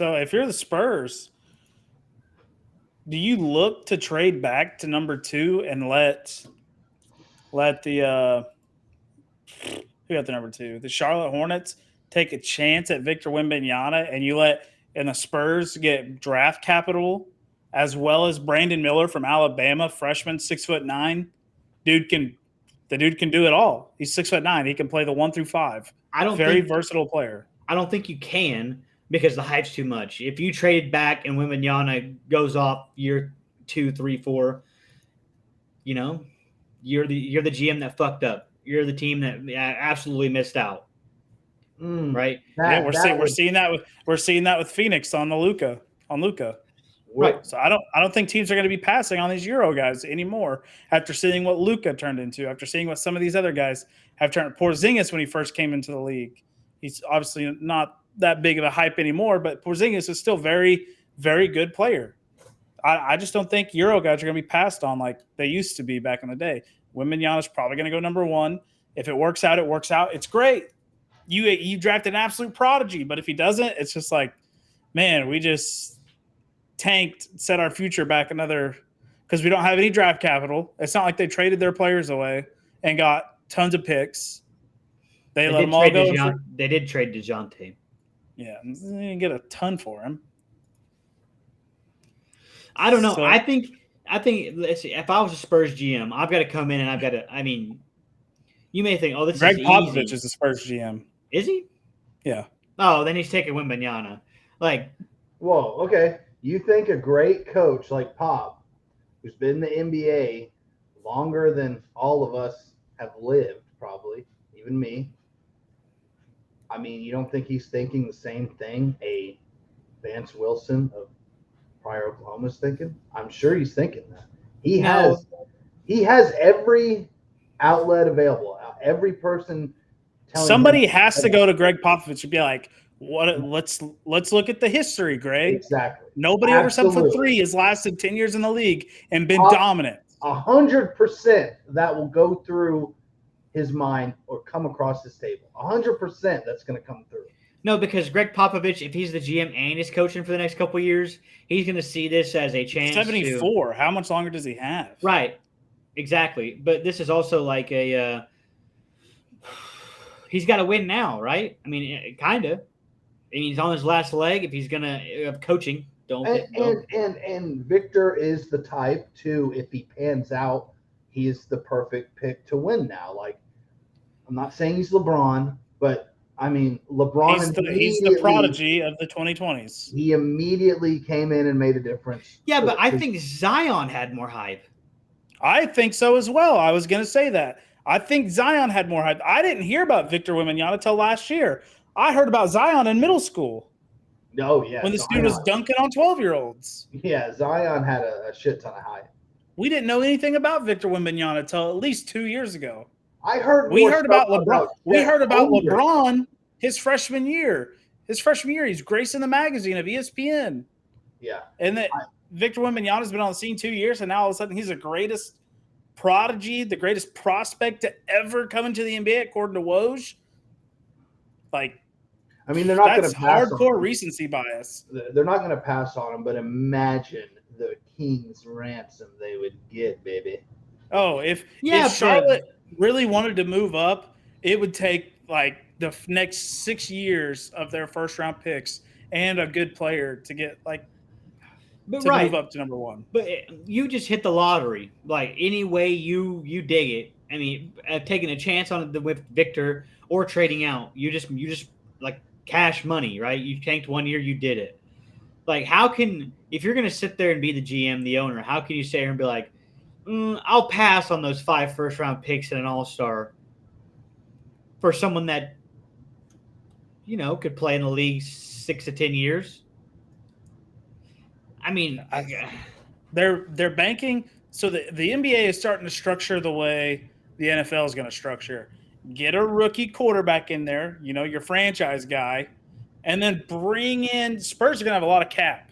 So if you're the Spurs, do you look to trade back to number 2 and let the who got the number 2? The Charlotte Hornets take a chance at Victor Wembanyama, and and the Spurs get draft capital as well as Brandon Miller from Alabama, freshman, 6'9". Dude can the dude can do it all. He's 6'9". He can play the 1 through 5. I don't Very think versatile player. I don't think you can because the hype's too much. If you traded back and Wembanyama goes off year 2, 3, 4, you know, you're the GM that fucked up. You're the team that absolutely missed out. Right? Yeah, we're seeing that with Phoenix on Luka. Right. So I don't think teams are going to be passing on these Euro guys anymore after seeing what Luka turned into, after seeing what some of these other guys have turned. Porzingis, when he first came into the league, he's obviously not that big of a hype anymore, but Porzingis is still very, very good player. I just don't think Euro guys are going to be passed on like they used to be back in the day. Wembanyama is probably going to go number 1. If it works out, it works out. It's great. You drafted an absolute prodigy, but if he doesn't, it's just like, man, we just tanked, set our future back another because we don't have any draft capital. It's not like they traded their players away and got tons of picks. They let them all go. They did trade DeJounte. Yeah, they didn't get a ton for him. I don't know. So, I think let's see, if I was a Spurs GM, I've got to come in and I've got to. I mean, you may think, oh, this Greg is Popovich easy. is the Spurs GM. Is he? Yeah. Oh, then he's taking Wembanyama. Like, well, okay. You think a great coach like Pop, who's been in the NBA longer than all of us have lived, probably, even me. I mean, you don't think he's thinking the same thing a Vance Wilson of prior Oklahoma's thinking? I'm sure he's thinking that. He has every outlet available. Every person telling somebody has to go to Greg Popovich and be like, "What? Let's look at the history, Greg." Exactly. Nobody over 7'3" has lasted 10 years in the league and been dominant. 100% that will go through his mind or come across his table. 100% that's going to come through. No, because Greg Popovich, if he's the GM and he's coaching for the next couple of years, he's going to see this as a chance. 74. How much longer does he have? Right. Exactly. But this is also like a he's got to win now, right? I mean, kind of. I mean, he's on his last leg. If he's going to coaching, and Victor is the type to, if he pans out, he is the perfect pick to win now. Like, I'm not saying he's LeBron, but I mean, LeBron he's the prodigy of the 2020s. He immediately came in and made a difference. Yeah, but I think Zion had more hype. I think so as well. I was going to say that. I think Zion had more hype. I didn't hear about Victor Wembanyama until last year. I heard about Zion in middle school. Oh, yeah. When this dude was dunking on 12-year-olds. Yeah, Zion had a shit ton of hype. We didn't know anything about Victor Wembanyama until at least 2 years ago. We heard about LeBron. We heard about LeBron his freshman year. He's gracing the magazine of ESPN. Yeah. And that Victor Wembanyama has been on the scene 2 years, and now all of a sudden he's the greatest prodigy, the greatest prospect to ever come into the NBA according to Woj. Like, I mean, they're not going to pass hardcore recency bias. They're not going to pass on him, but imagine the king's ransom they would get, baby. Oh, if Charlotte really wanted to move up, it would take like the next 6 years of their first round picks and a good player to get move up to number 1. But you just hit the lottery. Like, any way you dig it. I mean, taking a chance on it with Victor or trading out, you just like cash money, right? You tanked 1 year, you did it. Like, if you're going to sit there and be the GM, the owner, how can you sit here and be like, I'll pass on those 5 first-round picks and an all-star for someone that, could play in the league 6 to 10 years? I mean, they're banking. So the NBA is starting to structure the way the NFL is going to structure. Get a rookie quarterback in there, your franchise guy, and then bring in – Spurs are going to have a lot of cap.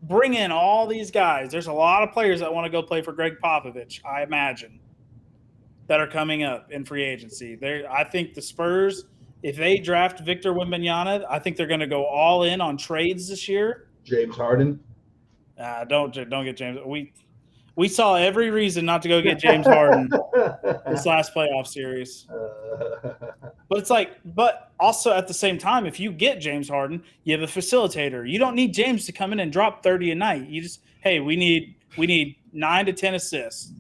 Bring in all these guys. There's a lot of players that want to go play for Greg Popovich, I imagine, that are coming up in free agency. I think the Spurs if they draft Victor Wembanyama, I think they're going to go all in on trades this year. James Harden. Don't get James. We saw every reason not to go get James Harden this last playoff series. But it's like, but also at the same time, if you get James Harden, you have a facilitator. You don't need James to come in and drop 30 a night. You just, hey, we need 9 to 10 assists.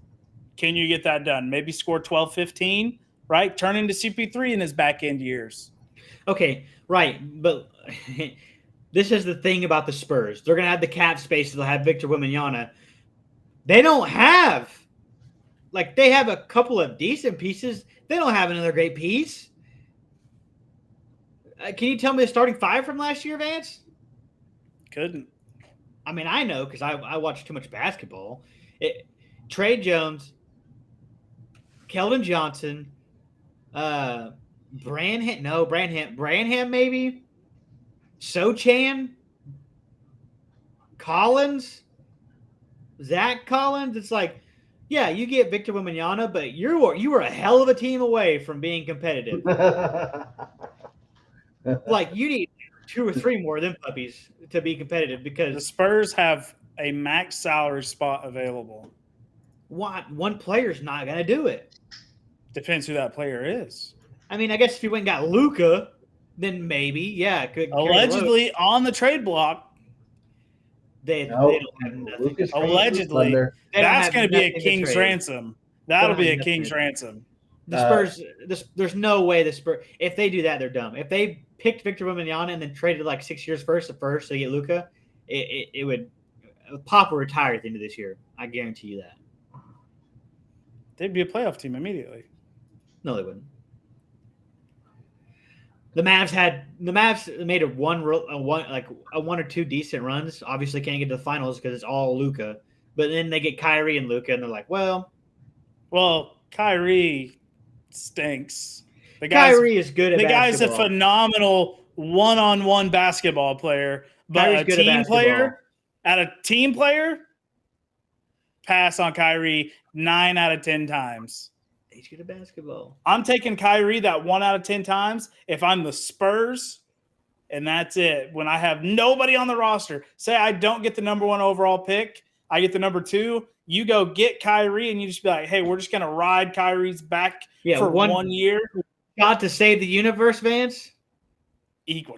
Can you get that done? Maybe score 12, 15, right? Turn into CP3 in his back end years. Okay, right. But this is the thing about the Spurs. They're going to have the cap space. They'll have Victor Wembanyama. They don't have, like, they have a couple of decent pieces. They don't have another great piece. Can you tell me the starting five from last year, Vance? Couldn't. I mean, I know because I watch too much basketball. Trey Jones, Keldon Johnson, Branham maybe, Sochan, Collins, Zach Collins. It's like, yeah, you get Victor Wembanyama, but you were a hell of a team away from being competitive. Like, you need 2 or 3 more of them puppies to be competitive because the Spurs have a max salary spot available. One player's not going to do it. Depends who that player is. I mean, I guess if you went and got Luka, then maybe, yeah. Allegedly on the trade block. They don't have nothing. Allegedly. That's going to be a king's ransom. That'll be a king's ransom. The Spurs, there's no way the Spurs, if they do that, they're dumb. If they picked Victor Wembanyama and then traded like 6 years first to get Luka, it would Pop will retire at the end of this year. I guarantee you that. They'd be a playoff team immediately. No, they wouldn't. The Mavs made a one or two decent runs. Obviously, can't get to the finals because it's all Luka. But then they get Kyrie and Luka, and they're like, well, Kyrie stinks. Kyrie is good at the basketball. guy's a phenomenal one-on-one basketball player, but Kyrie's a team player, pass on Kyrie 9 out of 10 times. He's good at basketball. I'm taking Kyrie that 1 out of 10 times if I'm the Spurs, and that's it. When I have nobody on the roster, say I don't get the number 1 overall pick, I get the number 2. You go get Kyrie, and you just be like, hey, we're just going to ride Kyrie's back for 1 year. Got to save the universe, Vance? Easy.